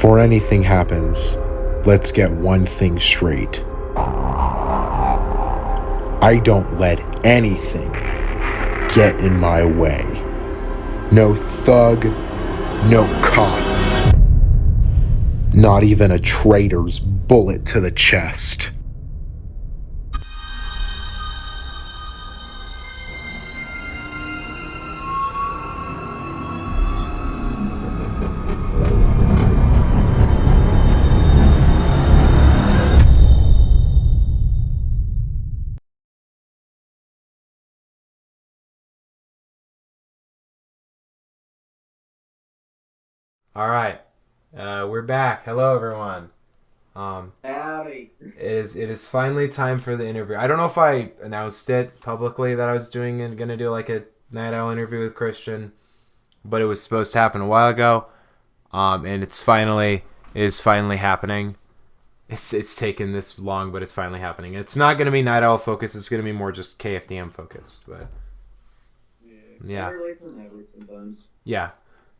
Before anything happens, let's get one thing straight. I don't let anything get in my way. No thug, no cop. Not even a traitor's bullet to the chest. All right, we're back. Hello, everyone. Howdy. It is finally time for the interview. I don't know if I announced it publicly that I was doing and gonna do like a Night Owl interview with Christian, but it was supposed to happen a while ago. And it is finally happening. It's taken this long, but it's finally happening. It's not gonna be Night Owl focused. It's gonna be more just KFDM focused. But yeah. Better late than never sometimes. Yeah.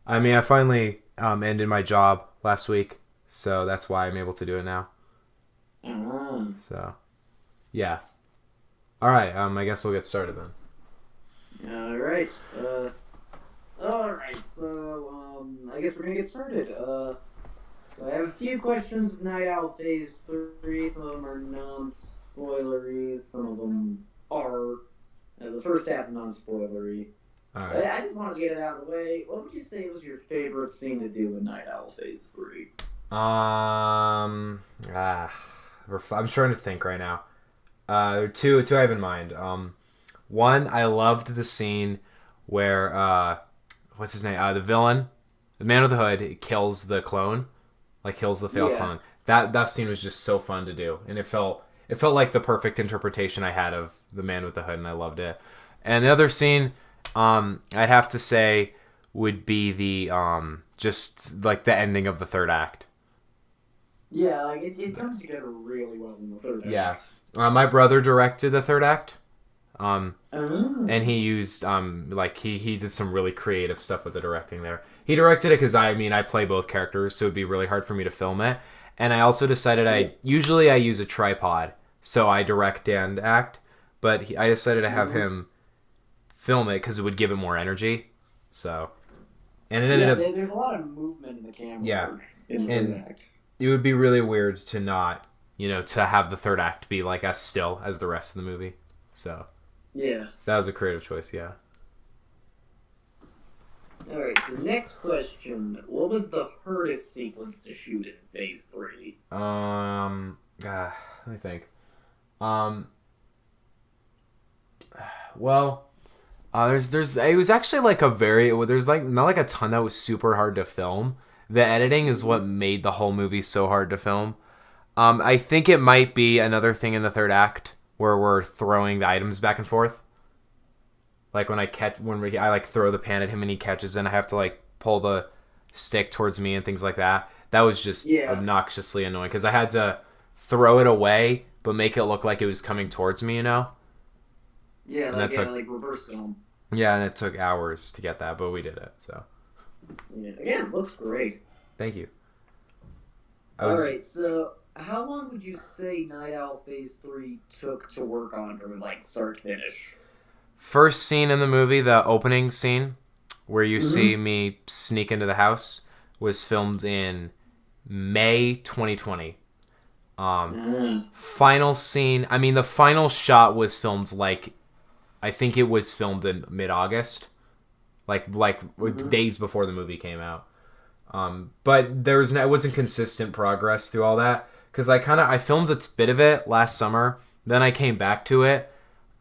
I mean, I finally ended my job last week, so that's why I'm able to do it now. So, yeah. All right. I guess we'll get started then. All right. So, I guess we're gonna get started. So I have a few questions of Night Owl Phase 3. Some of them are non-spoilery. Some of them are. The first half is non-spoilery. All right. I just wanted to get it out of the way. What would you say was your favorite scene to do in Night Owl Phase 3? I'm trying to think right now. There are two I have in mind. One, I loved the scene where what's his name? The villain, the man with the hood, kills the clone, like kills the failed clone. That scene was just so fun to do, and it felt like the perfect interpretation I had of the man with the hood, and I loved it. And the other scene, I'd have to say, would be the just like the ending of the third act. Yeah, like it comes together really well in the third act. Yeah. My brother directed the third act. Oh. And he used like he did some really creative stuff with the directing there. He directed it because I play both characters, so it'd be really hard for me to film it. And I also decided I use a tripod, so I direct and act. But I decided to have him film it because it would give it more energy. So, and it ended up. There's a lot of movement in the camera. Yeah, in the third act. It would be really weird to not, to have the third act be like as still as the rest of the movie. So, yeah, that was a creative choice. Yeah. All right. So next question: what was the hardest sequence to shoot in Phase 3? Let me think. Well. It was actually like there's like not like a ton that was super hard to film. The editing is what made the whole movie so hard to film. I think it might be another thing in the third act where we're throwing the items back and forth. Like when I like throw the pan at him and he catches, and I have to like pull the stick towards me and things like that. That was just obnoxiously annoying because I had to throw it away but make it look like it was coming towards me. Yeah, and like reverse film. Yeah, and it took hours to get that, but we did it, so. Yeah, again, looks great. Thank you. Alright, so how long would you say Night Owl Phase 3 took to work on from, like, start to finish? First scene in the movie, the opening scene, where you see me sneak into the house, was filmed in May 2020. Final scene, the final shot was filmed, I think it was filmed in mid-August, days before the movie came out. But it wasn't consistent progress through all that because I filmed a bit of it last summer. Then I came back to it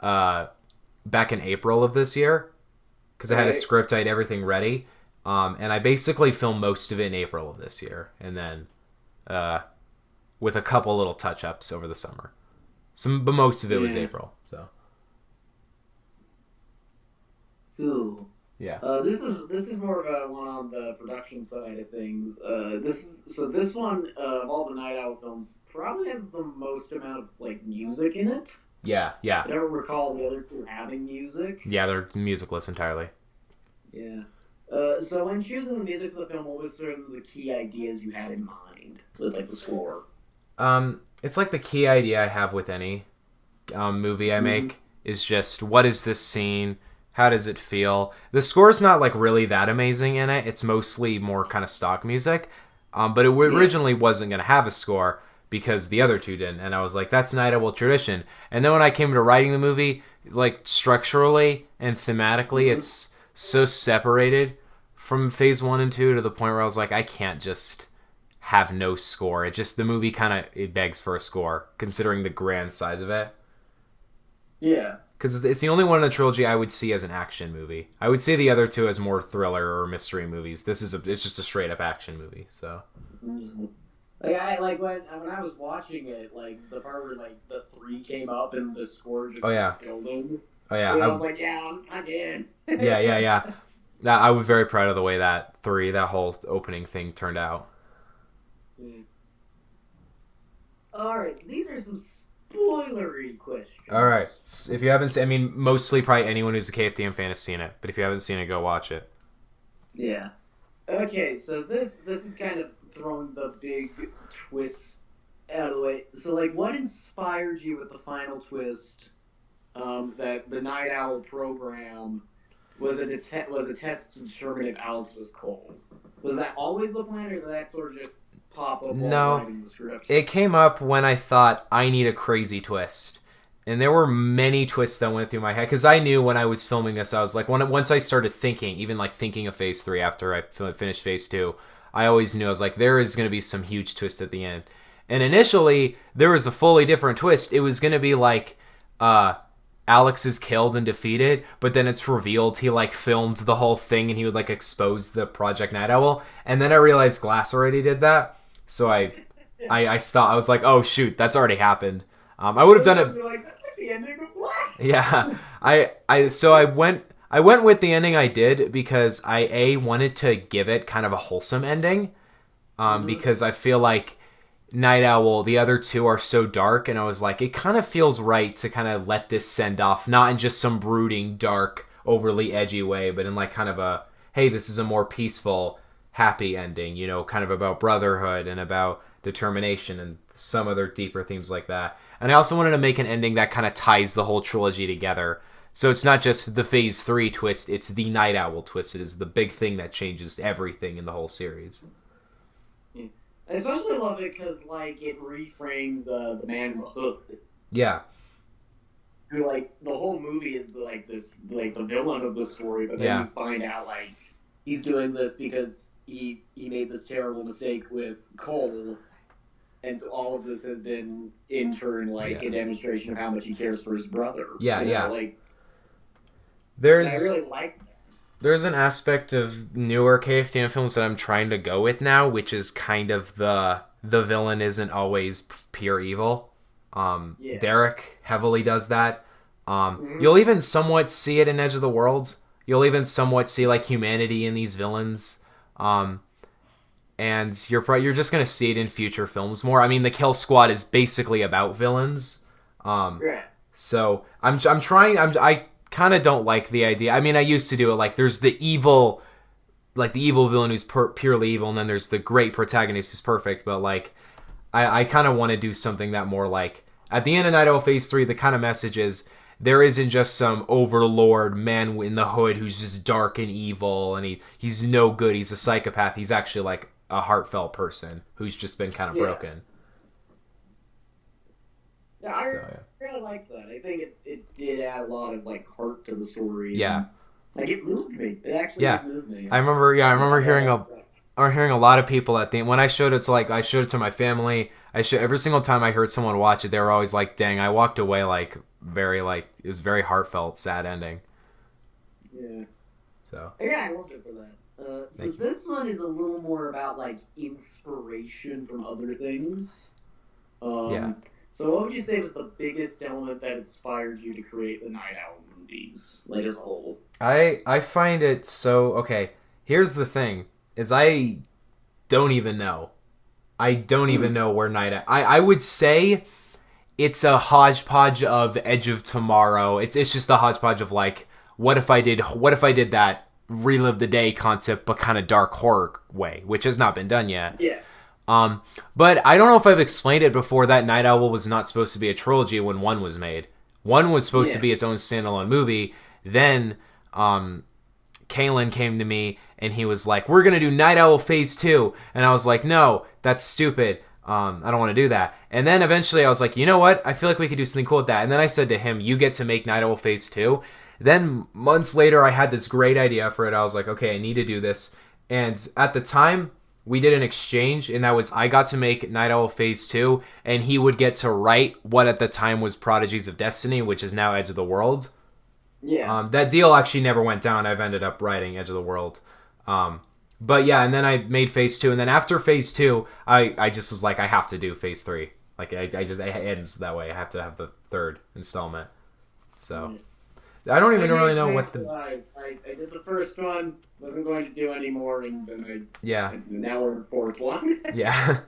back in April of this year because I had a script, I had everything ready, and I basically filmed most of it in April of this year, and then with a couple little touch-ups over the summer. But most of it was April. So. Cool. Yeah. This is more of a one on the production side of things. This one of all the Night Owl films probably has the most amount of music in it. Yeah. I don't recall the other two having music. Yeah, they're musicless entirely. Yeah. So when choosing the music for the film, what was sort of the key ideas you had in mind with like the score? It's like the key idea I have with any movie I make is just what is this scene? How does it feel? The score's not like really that amazing in it. It's mostly more kind of stock music. But it originally wasn't going to have a score because the other two didn't. And I was like, that's Night Owl tradition. And then when I came to writing the movie, like structurally and thematically, it's so separated from phase 1 and 2 to the point where I was like, I can't just have no score. It just, the movie kind of, it begs for a score considering the grand size of it. Yeah. Because it's the only one in the trilogy I would see as an action movie. I would see the other two as more thriller or mystery movies. It's just a straight up action movie. So, like when I was watching it, like the part where like the 3 came up and the score just building. Oh yeah, I was like, yeah, I'm in. yeah. I was very proud of the way that whole opening thing turned out. All right, so these are some spoilery questions. All right, if you haven't seen, I mean, mostly probably anyone who's a KFDM fan has seen it, but if you haven't seen it, go watch it. Yeah. Okay, so this is kind of throwing the big twist out of the way. So, like, what inspired you with the final twist? That the Night Owl program was a test to determine if Alex was Cole. Was that always the plan, or did that sort of just pop up while writing the script? It came up when I thought I need a crazy twist. And there were many twists that went through my head because I knew when I was filming this, I was like, once I started thinking, even like thinking of phase 3 after I finished phase 2, I always knew I was like, there is going to be some huge twist at the end. And initially, there was a fully different twist. It was going to be like, Alex is killed and defeated, but then it's revealed he like filmed the whole thing and he would like expose the Project Night Owl. And then I realized Glass already did that, so I stopped. I was like, oh shoot, that's already happened. I would have done it. Like, that's like the ending of Glass. Yeah, I went with the ending I did because I wanted to give it kind of a wholesome ending, because I feel like Night Owl, the other two are so dark, and I was like, it kind of feels right to kind of let this send off, not in just some brooding, dark, overly edgy way, but in like kind of a, hey, this is a more peaceful, happy ending, you know, kind of about brotherhood and about determination and some other deeper themes like that. And I also wanted to make an ending that kind of ties the whole trilogy together. So it's not just the phase 3 twist, it's the Night Owl twist. It is the big thing that changes everything in the whole series. I especially love it because, like, it reframes the man in the hood. Yeah. Who, like, the whole movie is, like, this, like, the villain of the story, but then you find out, like, he's doing this because he made this terrible mistake with Cole, and so all of this has been, in turn, like, a demonstration of how much he cares for his brother. Yeah, you know? yeah. Like, There's... I really like that. There's an aspect of newer KFDM films that I'm trying to go with now, which is kind of the villain isn't always pure evil. Derek heavily does that. You'll even somewhat see it in Edge of the Worlds. You'll even somewhat see like humanity in these villains. And you're just gonna see it in future films more. I mean, the Kill Squad is basically about villains. So I'm trying. I kind of don't like the idea. I mean, I used to do it like there's the evil villain who's purely evil, and then there's the great protagonist who's perfect. But like, I kind of want to do something that more like at the end of Night Owl Phase 3, the kind of message is there isn't just some overlord man in the hood who's just dark and evil, and he's no good. He's a psychopath. He's actually like a heartfelt person who's just been kind of broken. Yeah, I really liked that. I think it did add a lot of like heart to the story. Yeah, like it moved me. It actually moved me. I remember hearing a lot of people at the end when I showed it to I showed it to my family. Every single time I heard someone watch it, they were always like, "Dang!" I walked away like very it was very heartfelt, sad ending. Yeah. So. Yeah, I loved it for that. So this one is a little more about like inspiration from other things. So what would you say was the biggest element that inspired you to create the Night Owl movies, like as a whole? I find it so... Okay, here's the thing, is I don't even know. I don't even know where Night Owl... I would say it's a hodgepodge of Edge of Tomorrow. It's just a hodgepodge of like, what if I did that relive the day concept, but kind of dark horror way, which has not been done yet. Yeah. But I don't know if I've explained it before that Night Owl was not supposed to be a trilogy when 1 was made. 1 was supposed to be its own standalone movie. Then, Kalen came to me and he was like, we're going to do Night Owl Phase 2. And I was like, no, that's stupid. I don't want to do that. And then eventually I was like, you know what? I feel like we could do something cool with that. And then I said to him, you get to make Night Owl Phase 2. Then months later, I had this great idea for it. I was like, okay, I need to do this. And at the time, we did an exchange, and that was I got to make Night Owl Phase 2, and he would get to write what at the time was Prodigies of Destiny, which is now Edge of the World. Yeah. That deal actually never went down. I've ended up writing Edge of the World. But yeah, and then I made Phase 2, and then after Phase 2, I just was like, I have to do Phase 3. Like, it ends that way. I have to have the third installment. So, I don't even really know what the... I did the first one, wasn't going to do any more, and then now we're in the fourth one. Yeah.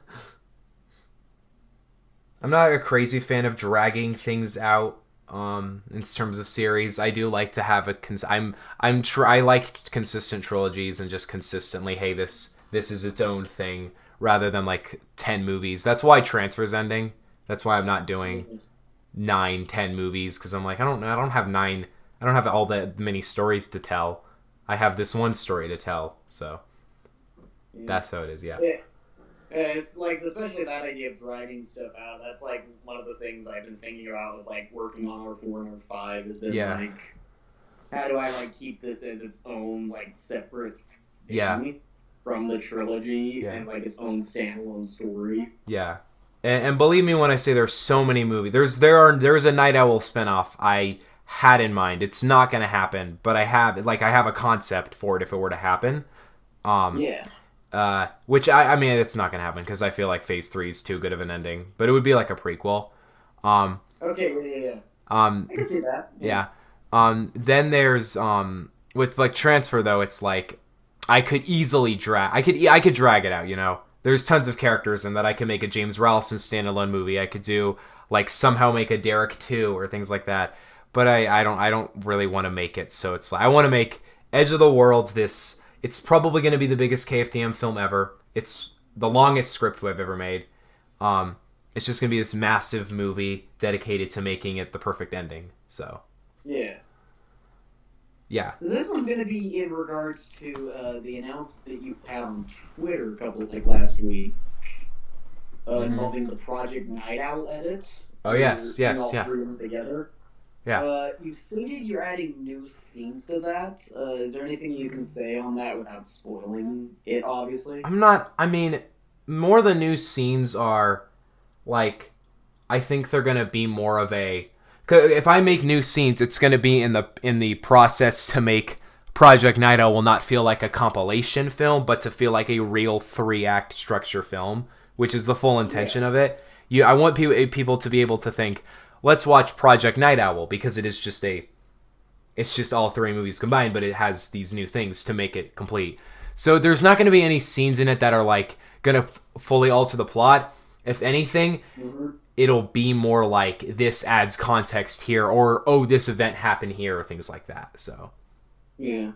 I'm not a crazy fan of dragging things out in terms of series. I do like to have I like consistent trilogies and just consistently, hey, this is its own thing rather than like 10 movies. That's why Transfer's ending. That's why I'm not doing 9-10 movies, because I'm like, I don't have all that many stories to tell. I have this one story to tell, so that's how it is. Yeah. It's like, especially that idea of dragging stuff out. That's like one of the things I've been thinking about with like working on R4 and R5 is that like, how do I like keep this as its own like separate thing from the trilogy and like its own standalone story? Yeah. And believe me when I say there's so many movies. There's a Night Owl spinoff I had in mind. It's not going to happen, but I have a concept for it if it were to happen. Which I mean, it's not going to happen because I feel like Phase 3 is too good of an ending, but it would be like a prequel. Okay, I can see that. Yeah. Then there's with like Transfer though, it's like I could easily I could drag it out, you know. There's tons of characters in that I could make a James Rallison standalone movie. I could do like somehow make a Derek 2 or things like that. But I don't really want to make it. So it's like I want to make Edge of the World this. It's probably going to be the biggest KFDM film ever. It's the longest script we've ever made. It's just going to be this massive movie dedicated to making it the perfect ending. So yeah. So this one's going to be in regards to the announcement that you had on Twitter a couple last week involving the Project Night Owl edit. Oh yes, all three of them together. Yeah. You've stated you're adding new scenes to that. Is there anything you can say on that without spoiling it, obviously? I mean, more the new scenes are, like, I think they're going to be more of a... Cause if I make new scenes, it's going to be in the process to make Project Night Owl will not feel like a compilation film, but to feel like a real 3-act structure film, which is the full intention of it. I want people to be able to think, let's watch Project Night Owl, because it's just all 3 movies combined, but it has these new things to make it complete. So there's not going to be any scenes in it that are like going to fully alter the plot. If anything, it'll be more like this adds context here, or oh, this event happened here, or things like that. So yeah,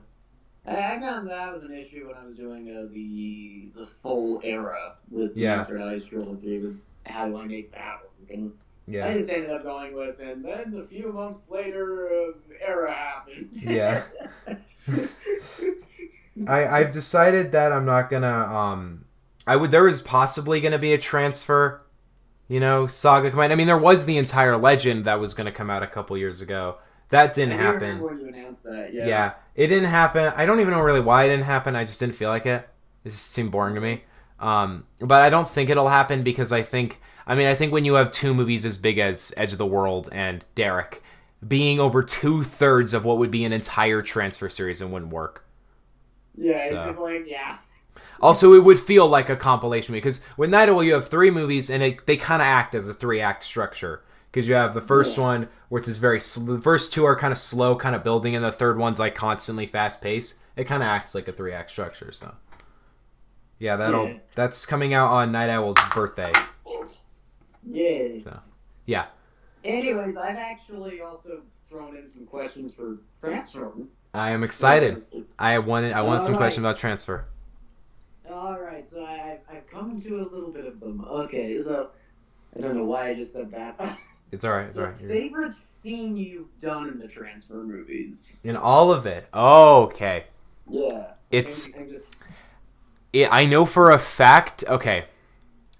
I found that was an issue when I was doing the full era with the Untitled Trilogy. Was how do I make that work? And I just ended up going with, and then a few months later, era happened. Yeah. I've decided that I'm not gonna. There was possibly gonna be a Transfer, saga come out. I mean, there was the entire Legend that was gonna come out a couple years ago. That didn't happen. I remember when you announced that. Yeah, it didn't happen. I don't even know really why it didn't happen. I just didn't feel like it. It just seemed boring to me. But I don't think it'll happen because I think when you have 2 movies as big as Edge of the World and Derek, being over 2/3 of what would be an entire Transfer series, it wouldn't work. Yeah, it's just like, Also, it would feel like a compilation because with Night Owl you have 3 movies and they kind of act as a 3-act structure. Because you have the first one, which is very the first 2 are kind of slow, kind of building, and the third one's like constantly fast paced. It kind of acts like a 3-act structure. So, yeah, that's coming out on Night Owl's birthday. Yeah. So, yeah. Anyways, I've actually also thrown in some questions for Transfer. I am excited. I wanted some All question right. about transfer. All right. So I've come to a little bit of them. Okay. So I don't know why I just said that. It's all right. It's all So right. favorite scene you've done in the transfer movies? In all of it. Oh, okay. Yeah. It's. I'm just. I know for a fact. Okay.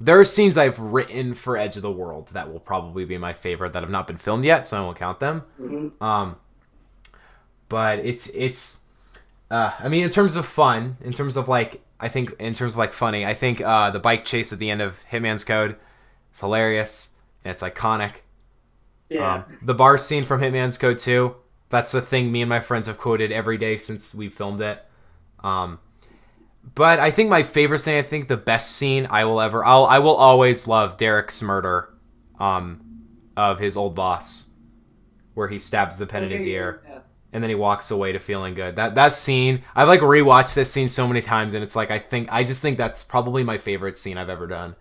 There are scenes I've written for Edge of the World that will probably be my favorite that have not been filmed yet, so I won't count them. Mm-hmm. But it's. I mean, in terms of fun, in terms of like, I think in terms of like funny, I think the bike chase at the end of Hitman's Code is hilarious and it's iconic. Yeah. The bar scene from Hitman's Code 2, that's a thing me and my friends have quoted every day since we filmed it. But I think my favorite thing, I think the best scene I will always love Derek's murder of his old boss, where he stabs the pen in his ear. Yeah. And then he walks away to feeling good. That scene, I've like rewatched this scene so many times, and it's like I just think that's probably my favorite scene I've ever done.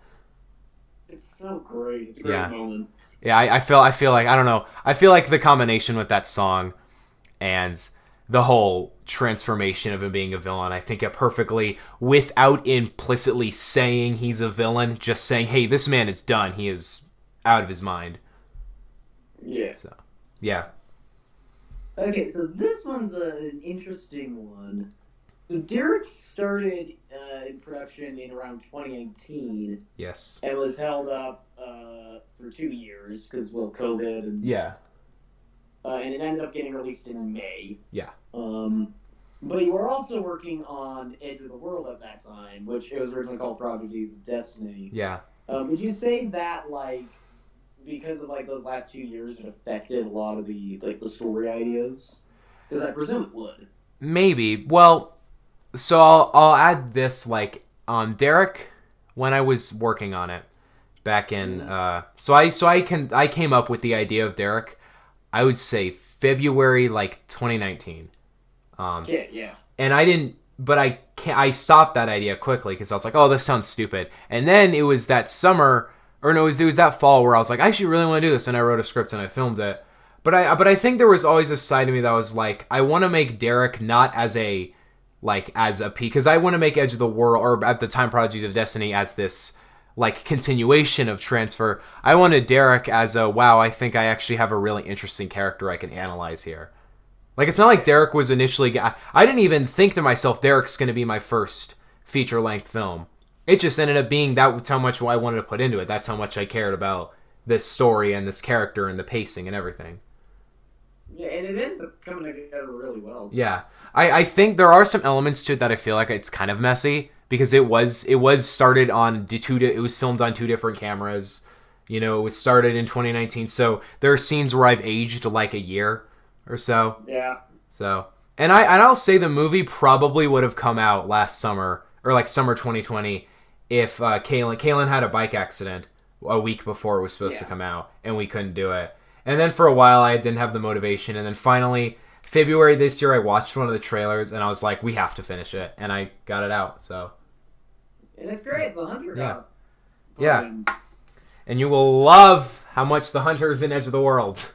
It's so great. It's a great moment. Yeah, I feel like I don't know. I feel like the combination with that song and the whole transformation of him being a villain, I think it perfectly, without implicitly saying he's a villain, just saying, hey, this man is done. He is out of his mind. Yeah. So, yeah. Okay, so this one's an interesting one. So Derek started in production in around 2018 Yes. and was held up for 2 years because, well, COVID. And, Yeah. and it ended up getting released in May. Yeah. But you were also working on Edge of the World at that time, which it was originally called Prodigies of Destiny. Yeah. Would you say that, like, because of like those last 2 years, it affected a lot of the story ideas? Because I presume it would. Maybe. Well, so I'll add this, like, Derek, when I was working on it back in I came up with the idea of Derek, I would say February like 2019. Yeah. And I stopped that idea quickly because I was like, oh, this sounds stupid. And then it was that summer, or no, it was that fall where I was like, I actually really want to do this, and I wrote a script and I filmed it. But I think there was always a side of me that was like, I want to make Derek not as a because I want to make Edge of the World, or at the time Prodigies of Destiny, as this like continuation of Transfer. I wanted Derek as a, wow, I think I actually have a really interesting character I can analyze here. Like, it's not like Derek was initially, I didn't even think to myself, Derek's going to be my first feature-length film. It just ended up being that's how much I wanted to put into it. That's how much I cared about this story and this character and the pacing and everything. Yeah, and it ends up coming together really well. Yeah. I think there are some elements to it that I feel like it's kind of messy because it was started on it was filmed on 2 different cameras. You know, it was started in 2019. So there are scenes where I've aged like a year or so. Yeah. So, and I'll say the movie probably would have come out last summer or like summer 2020 if Kaylin had a bike accident a week before it was supposed to come out and we couldn't do it. And then for a while I didn't have the motivation, and then finally February this year I watched one of the trailers and I was like, we have to finish it, and I got it out. So, and it's great. The Hunter got in. And you will love how much the Hunter is in Edge of the World.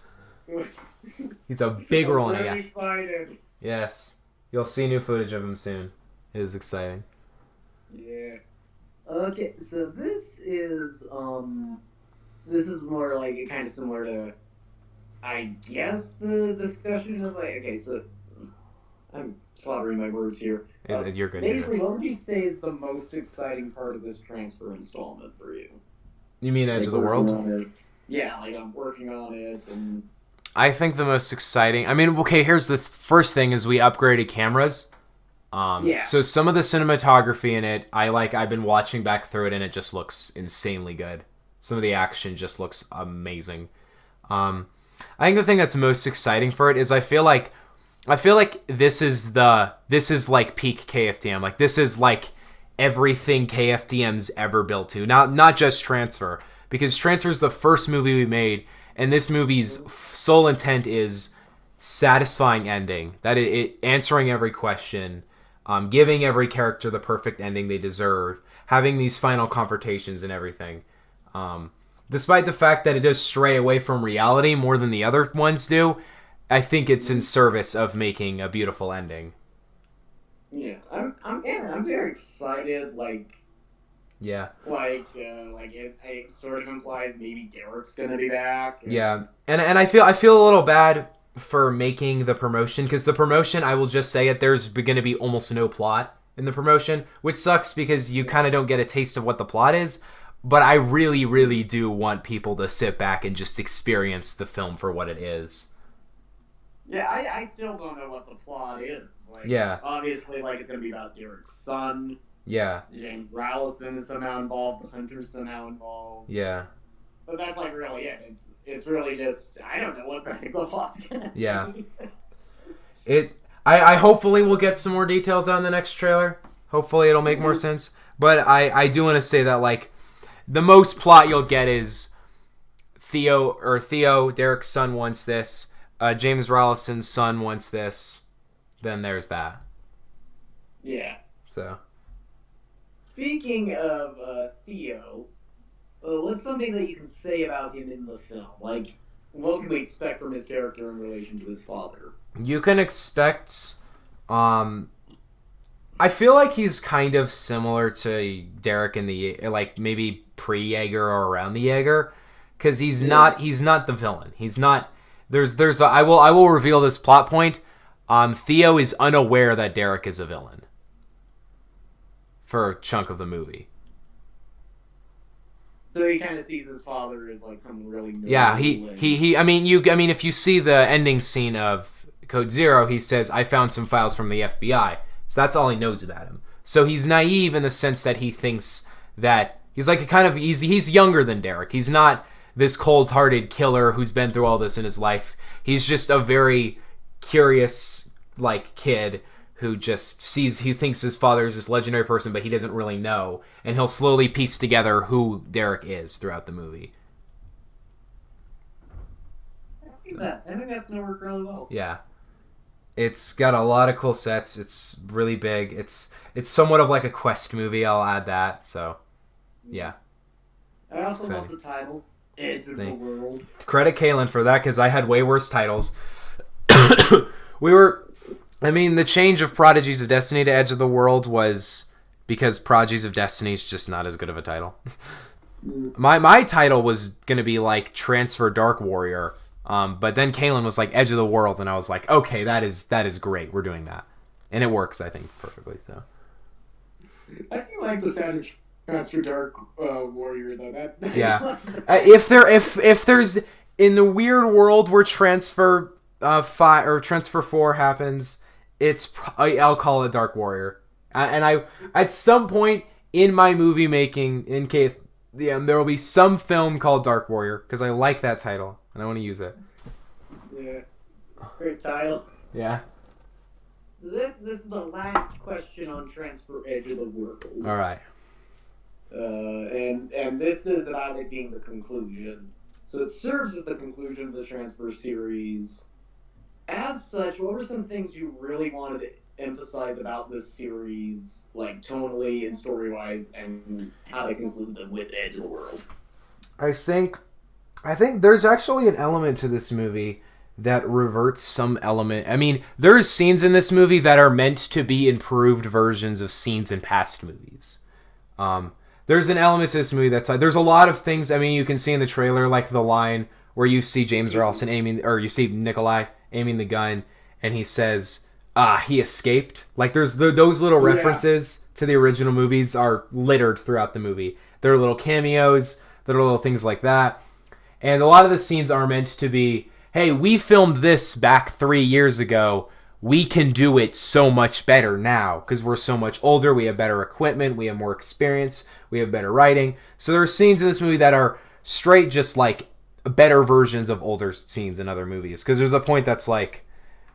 He's a big role in it. I'm excited. Yes, you'll see new footage of him soon. It is exciting. Yeah. Okay, so this is more like kind of similar to, I guess, the discussion of like, okay, so I'm slaughtering my words here. You're good. Basically, what would you say is the most exciting part of this transfer installment for you? You mean Edge of the World? Yeah, like I'm working on it, and I think the most exciting. I mean, okay, here's the first thing: is we upgraded cameras. So some of the cinematography in it, I've been watching back through it, and it just looks insanely good. Some of the action just looks amazing. I think the thing that's most exciting for it is I feel like this is like peak KFDM. Like, this is like everything KFDM's ever built to. Not just Transfer, because Transfer is the first movie we made, and this movie's sole intent is satisfying ending. That it answering every question, giving every character the perfect ending they deserve, having these final confrontations and everything. Despite the fact that it does stray away from reality more than the other ones do, I think it's in service of making a beautiful ending. Yeah, I'm very excited. Yeah. It sort of implies maybe Derek's gonna be back. Yeah, and I feel a little bad for making the promotion, because the promotion, I will just say it, there's going to be almost no plot in the promotion, which sucks because you kind of don't get a taste of what the plot is. But I really, really do want people to sit back and just experience the film for what it is. Yeah, I still don't know what the plot is. Yeah. Obviously, it's going to be about Derek's son. Yeah. James Rallison is somehow involved. The Hunter's somehow involved. Yeah. But that's, really it. It's really just, I don't know what the plot's going to be. Yeah. I hopefully will get some more details on the next trailer. Hopefully it'll make more sense. But I do want to say that, the most plot you'll get is Theo, Derek's son, wants this. James Rallison's son wants this. Then there's that. Yeah. So. Speaking of Theo, what's something that you can say about him in the film? What can we expect from his character in relation to his father? You can expect... I feel like he's kind of similar to Derek in the... maybe pre-Yeager or around the Yeager. Because he's not the villain. He's not... I will reveal this plot point. Theo is unaware that Derek is a villain for a chunk of the movie. So he kind of sees his father as someone really noble. Yeah, if you see the ending scene of Code Zero, he says, "I found some files from the FBI." So that's all he knows about him. So he's naive in the sense that he thinks that he's he's younger than Derek. He's not this cold-hearted killer who's been through all this in his life. He's just a very curious kid who just he thinks his father is this legendary person, but he doesn't really know, and he'll slowly piece together who Derek is throughout the movie. I think that's gonna work really well. Yeah, it's got a lot of cool sets. It's really big. It's somewhat of a quest movie. I'll add that. So, yeah. I also love the title, Edge of the World. Credit Kalen for that, because I had way worse titles. The change of Prodigies of Destiny to Edge of the World was because Prodigies of Destiny is just not as good of a title. My title was going to be Transfer Dark Warrior, but then Kalen was Edge of the World, and I was okay, that is great. We're doing that. And it works, I think, perfectly. So I do like the sound of Transfer Dark Warrior, though. Yeah. If there's in the weird world where Transfer 5 or Transfer 4 happens, I'll call it Dark Warrior. And I at some point in my movie making in KFDM, there will be some film called Dark Warrior, because I like that title and I want to use it. Yeah, great title. Yeah. So this is the last question on Transfer Edge of the World. All right. And this is about it being the conclusion. So it serves as the conclusion of the Transfer series. As such, what were some things you really wanted to emphasize about this series, tonally and story-wise, and how they concluded them with Edge of the World? I think there's actually an element to this movie that reverts some element. There's scenes in this movie that are meant to be improved versions of scenes in past movies. There's an element to this movie that's there's a lot of things. You can see in the trailer, the line where you see James Ralston aiming, or you see Nikolai aiming the gun, and he says, he escaped. There's those little references to the original movies are littered throughout the movie. There are little cameos, there are little things like that. And a lot of the scenes are meant to be, hey, we filmed this back 3 years ago. We can do it so much better now because we're so much older. We have better equipment. We have more experience. We have better writing. So there are scenes in this movie that are straight just better versions of older scenes in other movies. Because there's a point that's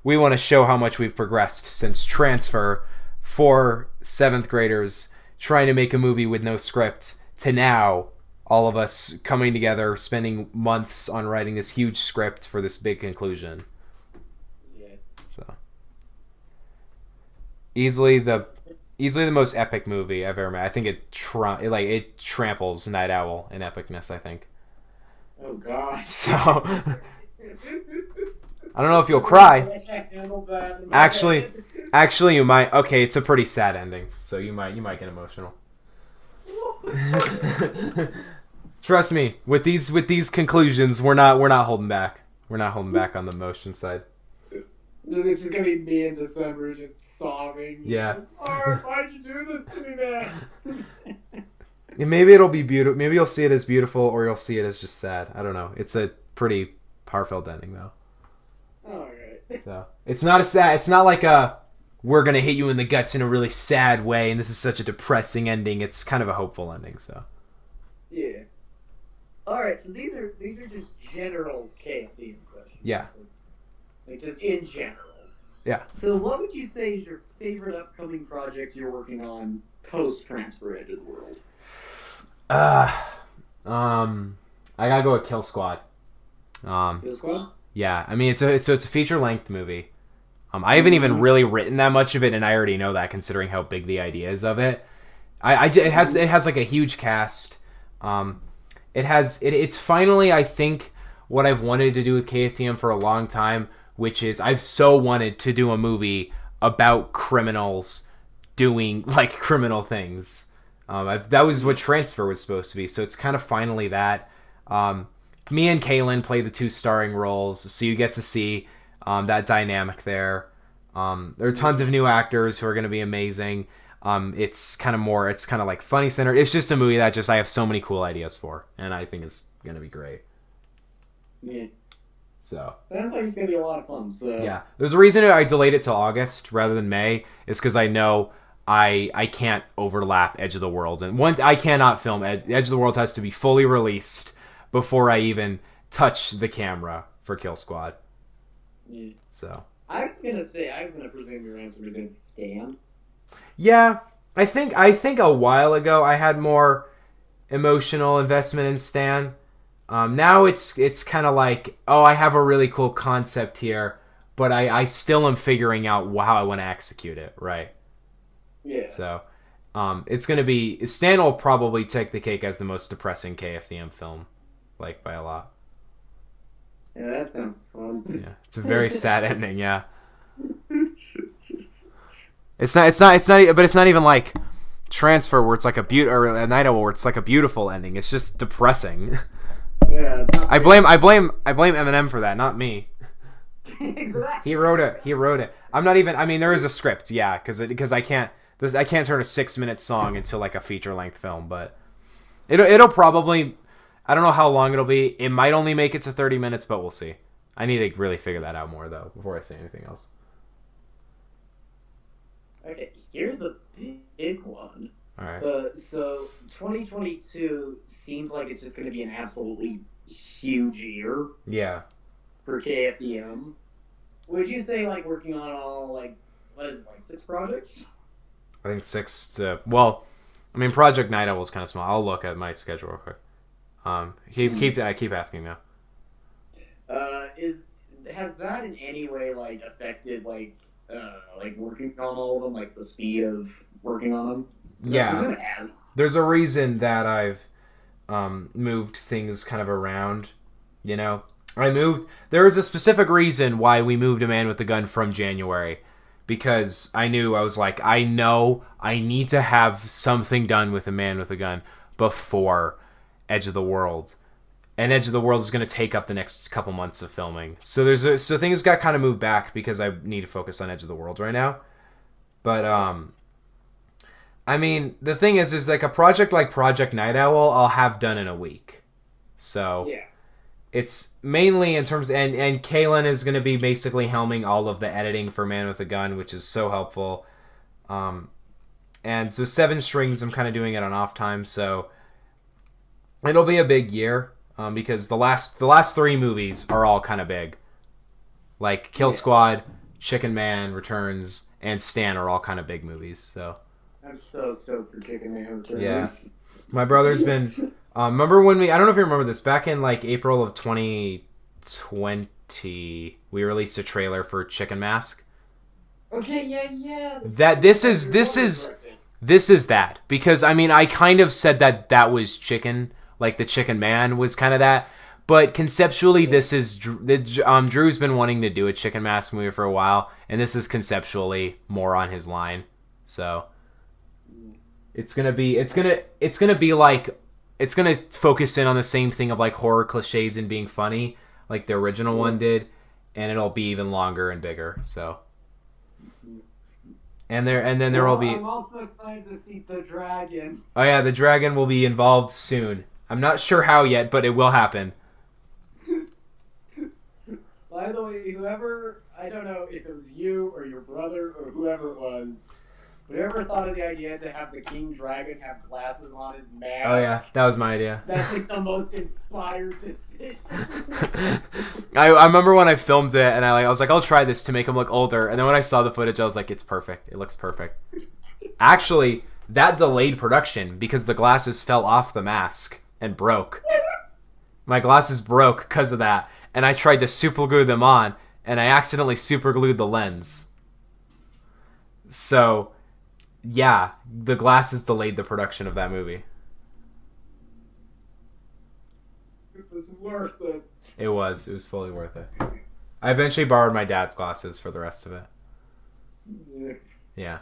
we want to show how much we've progressed since Transfer, 4 7th graders trying to make a movie with no script, to now all of us coming together, spending months on writing this huge script for this big conclusion. Yeah. So easily the most epic movie I've ever made. I think it tramples Night Owl in epicness, I think. Oh god. So I don't know if you'll cry. I can't handle that. Actually, you might. Okay, it's a pretty sad ending, so you might get emotional. Trust me, with these conclusions, we're not holding back. We're not holding back on the emotion side. It's just gonna be me in December just sobbing. Yeah. Art, why'd you do this to me, man? And maybe it'll be beautiful. Maybe you'll see it as beautiful, or you'll see it as just sad. I don't know. It's a pretty heartfelt ending, though. Alright. So it's not a sad. It's not like a we're gonna hit you in the guts in a really sad way, and this is such a depressing ending. It's kind of a hopeful ending. So. Yeah. Alright, so these are just general KFDM questions. Yeah. Like just in general. Yeah. So what would you say is your favorite upcoming project you're working on post-transfer Edge of the World? I gotta go with Kill Squad. Kill Squad? Yeah, I mean it's a feature-length movie. I haven't even really written that much of it, and I already know that considering how big the idea is of it. It has like a huge cast. It's finally, I think, what I've wanted to do with KFTM for a long time, which is I've so wanted to do a movie about criminals doing like criminal things. That was what Transfer was supposed to be, so it's kind of finally that. Me and Kaylin play the two starring roles, so you get to see that dynamic there. There are tons of new actors who are going to be amazing. It's kind of like funny centered. It's just a movie that I have so many cool ideas for, and I think it's going to be great. Yeah. So Sounds like it's going to be a lot of fun. So yeah, there's a reason I delayed it till August rather than May. Is because I know I can't overlap Edge of the World, and I cannot film Edge of the World has to be fully released before I even touch the camera for Kill Squad. Yeah. So I was gonna presume your answer was gonna be Stan. yeah, I think a while ago I had more emotional investment in Stan. Now it's kind of like, oh, I have a really cool concept here, but I still am figuring out how I want to execute it, right? Yeah. So, it's gonna be Stan will probably take the cake as the most depressing KFDM film, like by a lot. Yeah, that sounds fun. Yeah, it's a very sad ending. Yeah. It's not even like Transfer where it's like or a Night Owl where it's like a beautiful ending. It's just depressing. Yeah. It's not I blame Eminem for that, not me. Exactly. He wrote it. I'm not even. I mean, there is a script, yeah, because I can't turn a 6-minute song into like a feature length film, but it'll probably. I don't know how long it'll be. It might only make it to 30 minutes, but we'll see. I need to really figure that out more though before I say anything else. Okay, here's a big one. All right. So 2022 seems like it's just going to be an absolutely huge year Yeah. for KFDM. Would you say like working on all like what is it, like 6 projects? I think 6 to. Well, I mean, Project Night Owl is kind of small. I'll look at my schedule real quick. Keep asking now. Has that in any way like affected like working on all of them, like the speed of working on them? Yeah. It has. There's a reason that I've moved things kind of around. You know, there is a specific reason why we moved A Man with a Gun from January, because I know I need to have something done with A Man with a Gun before Edge of the World, and Edge of the World is going to take up the next couple months of filming. So so things got kind of moved back because I need to focus on Edge of the World right now. But I mean, the thing is like a project like Project Night Owl, I'll have done in a week. So Yeah. it's mainly in terms and Kaylin is going to be basically helming all of the editing for Man with a Gun, which is so helpful. And so 7 Strings, I'm kind of doing it on off time, so it'll be a big year because the last 3 movies are all kind of big. Like Kill Squad, Chicken Man Returns, and Stan are all kind of big movies. So I'm so stoked for Chicken Man Returns. yeah, my brother's been. Remember when I don't know if you remember this, back in like April of 2020, we released a trailer for Chicken Mask. Okay, yeah. This is that, because I mean I kind of said that was Chicken, like the Chicken Man was kind of that, But conceptually, this is Drew's been wanting to do a chicken mask movie for a while, and this is conceptually more on his line. So it's gonna focus in on the same thing of like horror cliches and being funny, like the original one did, and it'll be even longer and bigger. So. And then there will be. I'm also excited to see the dragon. Oh yeah, the dragon will be involved soon. I'm not sure how yet, but it will happen. By the way, whoever, I don't know if it was you or your brother or whoever it was, whoever thought of the idea to have the king dragon have glasses on his mask. Oh yeah, that was my idea. That's like the most inspired decision. I remember when I filmed it, and I was like, I'll try this to make him look older. And then when I saw the footage, I was like, it's perfect. It looks perfect. Actually, that delayed production because the glasses fell off the mask and broke. My glasses broke because of that, and I tried to super glue them on, and I accidentally super glued the lens. So, yeah, the glasses delayed the production of that movie. It was worth it. It was fully worth it. I eventually borrowed my dad's glasses for the rest of it. Yeah.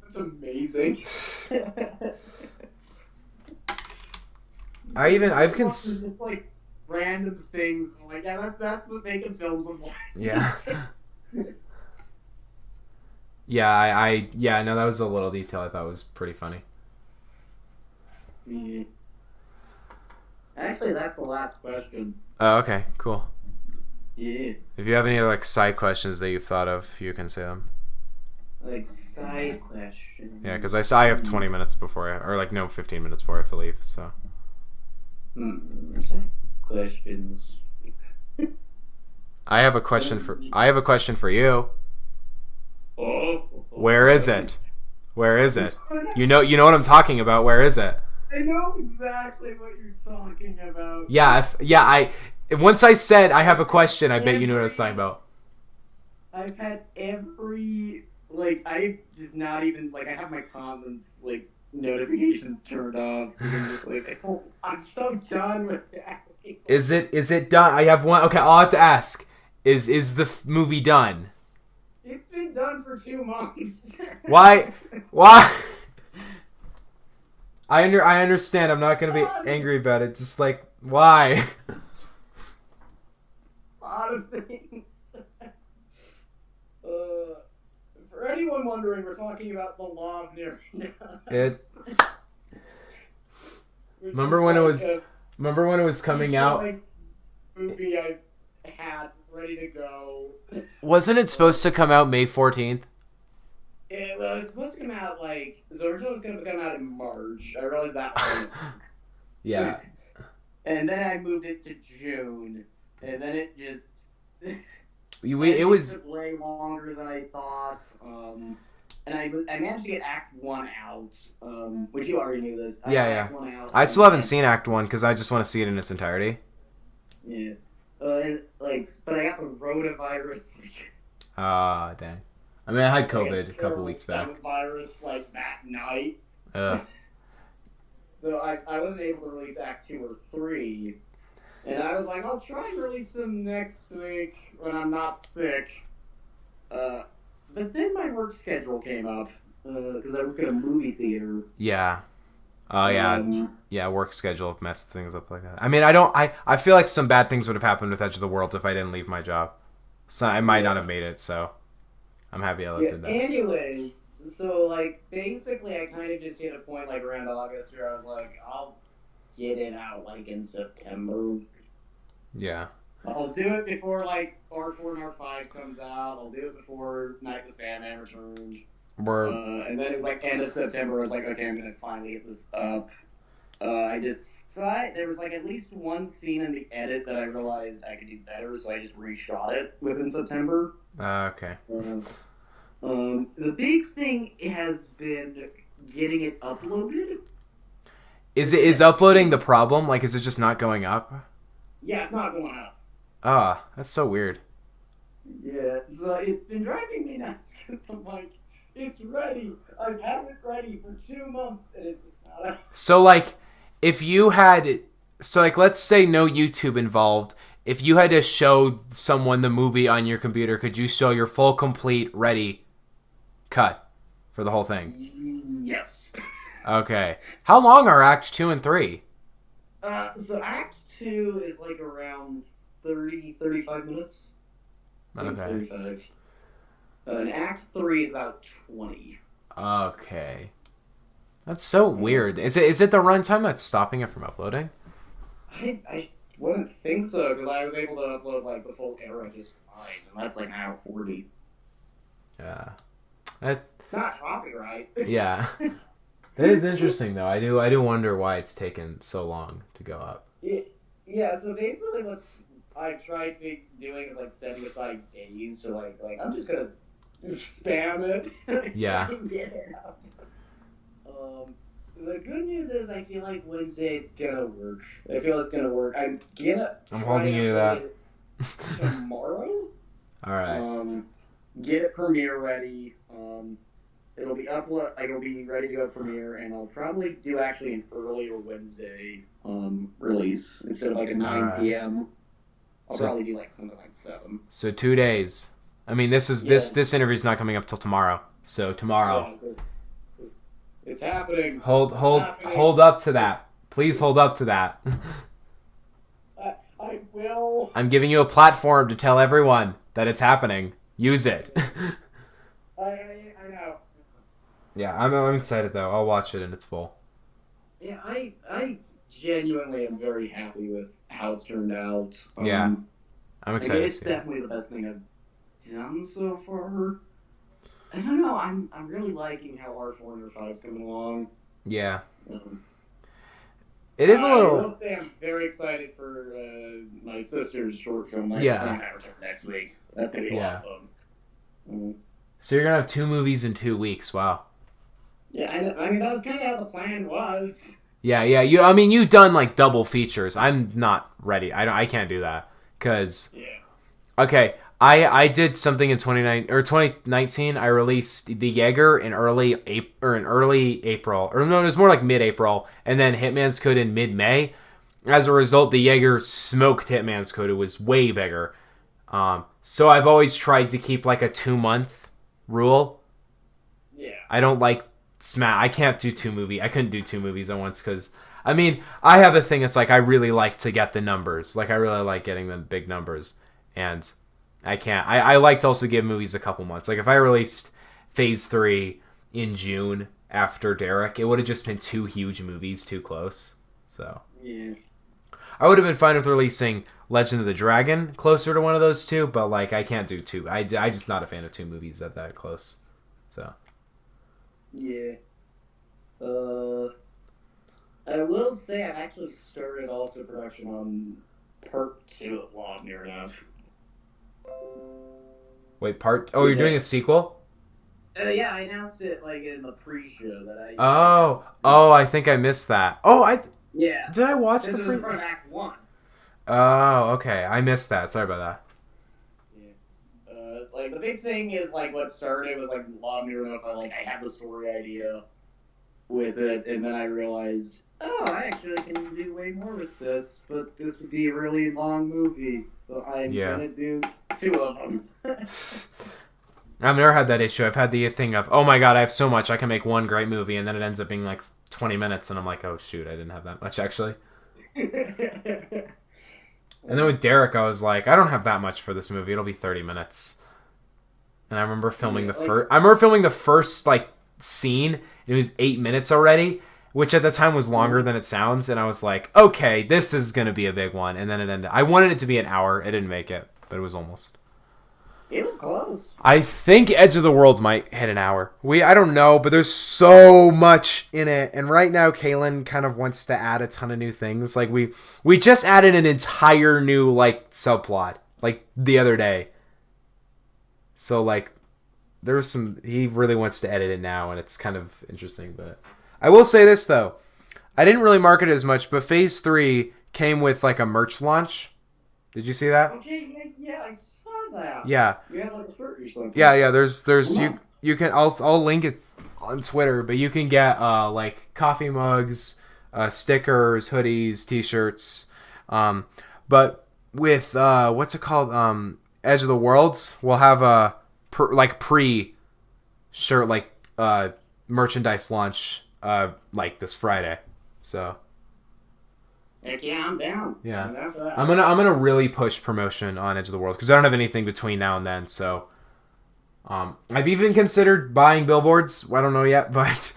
That's amazing. Just like random things. I'm like, yeah, that's what making films is like. Yeah. Yeah, no, that was a little detail I thought was pretty funny. Yeah. Actually, that's the last question. Oh, okay, cool. Yeah. If you have any like side questions that you thought of, you can say them. Like side questions. Yeah, because I have 20 minutes before, 15 minutes before I have to leave. So. Side questions. I have a question for you. Oh. Where is it? Where is it? You know what I'm talking about. Where is it? I know exactly what you're talking about. Yeah. Once I said I have a question, I bet you knew what I was talking about. I've had every I just not even I have my comments notifications turned off because I'm just I'm so done with that. Is it done? I have one. Okay, I'll have to ask. Is the movie done? It's been done for 2 months. Why? I understand. I'm not gonna be angry about it. Just why? A lot of things. For anyone wondering, we're talking about the law of Nirvana. Remember when it was coming out? Movie I had ready to go. Wasn't it supposed to come out May 14th? It was supposed to come out so originally it was going to come out in March. I realized that one. Yeah. And then I moved it to June, and then it just it was took way longer than I thought. And I managed to get Act 1 out, which you already knew this. Yeah. Act 1 out, I still haven't seen Act 1 because I just want to see it in its entirety. Yeah. But I got the rotavirus. Dang. I mean, I had COVID a couple weeks back. Virus that night. So I wasn't able to release Act 2 or 3. And I was like, I'll try and release them next week when I'm not sick. But then my work schedule came up because I work at a movie theater. Yeah. Oh yeah. Work schedule messed things up like that. I mean, I feel like some bad things would have happened with Edge of the World if I didn't leave my job. So I might not have made it. So I'm happy I did that. Anyways, so basically, I kind of just hit a point around August where I was like, I'll get it out in September. Yeah. I'll do it before R4 and R5 comes out. I'll do it before Night of the Sandman Returned. And then it was end of September. I was like, okay, I'm gonna finally get this up. There was at least one scene in the edit that I realized I could do better, so I just reshot it within September. Okay. The big thing has been getting it uploaded. Is uploading the problem? Is it just not going up? Yeah, it's not going up. Ah, that's so weird. Yeah, so it's been driving me nuts because I'm like, it's ready. I've had it ready for 2 months and it's not up. So if you had, so like, let's say no YouTube involved. If you had to show someone the movie on your computer, could you show your full, complete, ready cut for the whole thing? Yes. Okay. How long are Act 2 and 3? So Act 2 is like around 35 minutes. I think Okay. 35. And Act 3 is about 20. Okay. That's so weird. Is it the runtime that's stopping it from uploading? I wouldn't think so, because I was able to upload like the full era just fine, and that's like an hour 40. Yeah. Not copyright. Yeah. That is interesting though. I do wonder why it's taken so long to go up. Yeah, so basically what I've tried doing is like setting aside days to like I'm just gonna spam it. Yeah. And get it up. The good news is I feel like Wednesday it's gonna work. I feel it's gonna work. I'm holding you to that. Tomorrow. All right. Get it Premiere ready. It'll be it'll be ready to go Premiere, and I'll probably do actually an earlier Wednesday release instead of like a 9 p.m. I'll probably do like something like 7. So 2 days. I mean, this interview's not coming up till tomorrow. So tomorrow. Yeah, so it's happening. Hold up to that. Please hold up to that. I will. I'm giving you a platform to tell everyone that it's happening. Use it. I know. Yeah, I'm excited though. I'll watch it in its full. Yeah, I genuinely am very happy with how it's turned out. Yeah, I'm excited. It's definitely the best thing I've done so far. I don't know. I'm really liking how R405 is coming along. Yeah. It is a little. I will say I'm very excited for my sister's short film. Yeah. Next week. That's gonna be a lot of fun. So you're gonna have 2 movies in 2 weeks. Wow. Yeah, I mean that was kind of how the plan was. Yeah. You've done like double features. I'm not ready. I can't do that because. Yeah. Okay. I did something in 2019. I released The Jaeger in early April. Or no, it was more like mid-April. And then Hitman's Code in mid-May. As a result, The Jaeger smoked Hitman's Code. It was way bigger. So I've always tried to keep like a 2-month rule. Yeah. I don't like I can't do 2 movies. I couldn't do 2 movies at once because, I mean, I have a thing. It's like I really like to get the numbers. Like I really like getting the big numbers. And I can't. I like to also give movies a couple months. Like if I released Phase 3 in June after Derek, it would have just been 2 huge movies too close. So yeah, I would have been fine with releasing Legend of the Dragon closer to one of those 2, but like I can't do 2. I just not a fan of 2 movies that close. So yeah. I will say I've actually started also production on Part 2 of Law Near Enough. Wait, Oh, you're doing a sequel? Yeah, I announced it like in the pre-show that I think I missed that. Yeah. Did I watch This the is in front of Act 1. Oh, okay. I missed that. Sorry about that. Yeah. Like the big thing is like what started was like Law Near Enough. I had the story idea with it, and then I realized, I actually can do way more with this, but this would be a really long movie, so I'm gonna do 2 of them. I've never had that issue. I've had the thing of, oh my god, I have so much, I can make one great movie, and then it ends up being like 20 minutes, and I'm like, oh shoot, I didn't have that much actually. And then with Derek, I was like, I don't have that much for this movie. It'll be 30 minutes. And I remember filming the first like scene. It was 8 minutes already, which at the time was longer than it sounds. And I was like, okay, this is gonna be a big one. And then it ended. I wanted it to be an hour. It didn't make it, but it was almost. It was close. I think Edge of the Worlds might hit an hour. I don't know, but there's so much in it. And right now, Kaylin kind of wants to add a ton of new things. Like we just added an entire new like subplot like the other day. So like there's some. He really wants to edit it now, and it's kind of interesting. But I will say this though, I didn't really market it as much, but Phase 3 came with like a merch launch. Did you see that? Okay, yeah, I saw that. Yeah. You had like a shirt or something. Yeah. There's you can I'll link it on Twitter, but you can get like coffee mugs, stickers, hoodies, t-shirts. But with what's it called? Edge of the Worlds, we'll have a pre-shirt merchandise launch like this Friday. So. Heck yeah, I'm down. Yeah, I'm down for that. I'm gonna really push promotion on Edge of the World because I don't have anything between now and then. So, I've even considered buying billboards. I don't know yet, but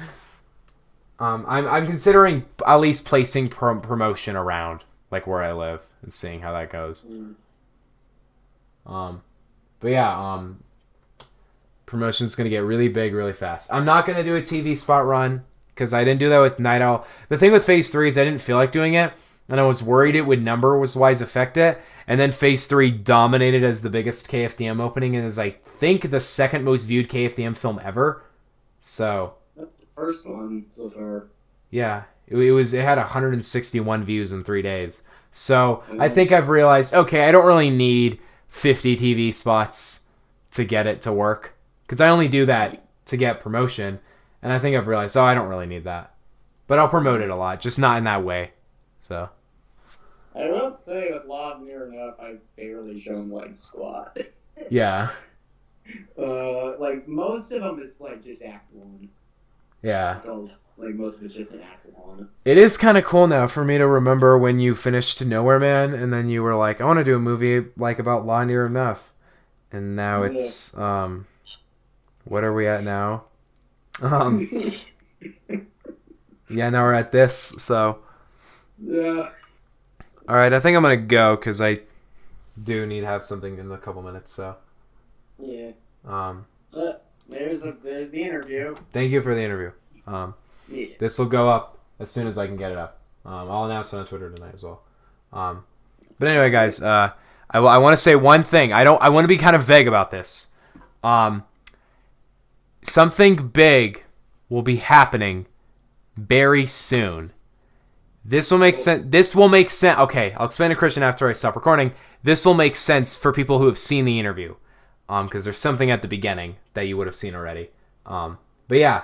I'm considering at least placing promotion around like where I live and seeing how that goes. But yeah, promotion's gonna get really big really fast. I'm not gonna do a TV spot run because I didn't do that with Night Owl. The thing with Phase 3 is I didn't feel like doing it. And I was worried it would numbers-wise affect it. And then Phase 3 dominated as the biggest KFDM opening and is, I think, the second most viewed KFDM film ever. So. That's the first one so far. Yeah. It had 161 views in 3 days. So I think I've realized, okay, I don't really need 50 TV spots to get it to work. Because I only do that to get promotion. And I think I've realized, I don't really need that. But I'll promote it a lot, just not in that way. So. I will say with Law Near Enough, I've barely shown like squat. Yeah. Like most of them is like just Act 1. Yeah. So like most of it's just an Act 1. It is kind of cool now for me to remember when you finished Nowhere Man, and then you were like, I want to do a movie like about Law Near Enough, and now it's what are we at now? Yeah, now we're at this. So. Yeah. All right, I think I'm gonna go because I do need to have something in a couple minutes. So. Yeah. There's the interview. Thank you for the interview. Yeah. This will go up as soon as I can get it up. I'll announce it on Twitter tonight as well. But anyway, guys, I want to say one thing. I want to be kind of vague about this. Something big will be happening very soon. This will make sense. Okay, I'll explain to Christian after I stop recording. This will make sense for people who have seen the interview. Because there's something at the beginning that you would have seen already. But yeah,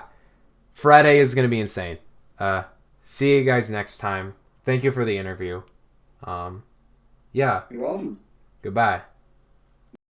Friday is going to be insane. See you guys next time. Thank you for the interview. Yeah. You're welcome. Goodbye.